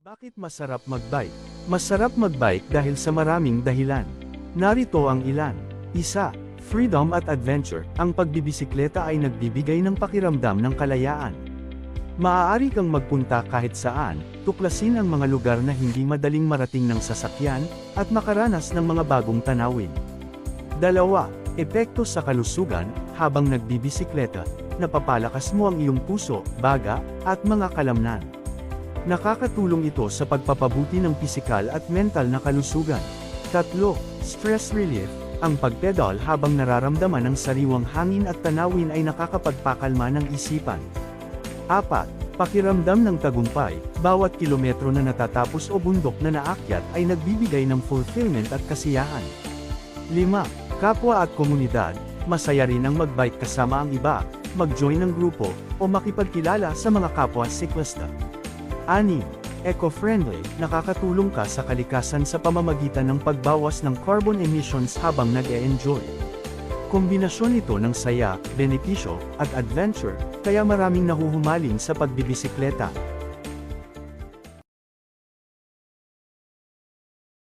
Bakit masarap magbike? Masarap magbike dahil sa maraming dahilan. Narito ang ilan. 1. Freedom at adventure. Ang pagbibisikleta ay nagbibigay ng pakiramdam ng kalayaan. Maaari kang magpunta kahit saan, tuklasin ang mga lugar na hindi madaling marating ng sasakyan, at makaranas ng mga bagong tanawin. 2. Epekto sa kalusugan. Habang nagbibisikleta, napapalakas mo ang iyong puso, baga, at mga kalamnan. Nakakatulong ito sa pagpapabuti ng pisikal at mental na kalusugan. 3. Stress relief. Ang pagpedal habang nararamdaman ng sariwang hangin at tanawin ay nakakapagpakalma ng isipan. 4. Pakiramdam ng tagumpay. Bawat kilometro na natatapos o bundok na naakyat ay nagbibigay ng fulfillment at kasiyahan. 5. Kapwa at komunidad. Masaya rin ang magbike kasama ang iba, mag-join ng grupo, o makipagkilala sa mga kapwa siklista. 6. Eco-friendly. Nakakatulong ka sa kalikasan sa pamamagitan ng pagbawas ng carbon emissions habang nag-e-enjoy. Kombinasyon ito ng saya, benepisyo, at adventure, kaya maraming nahuhumaling sa pagbibisikleta.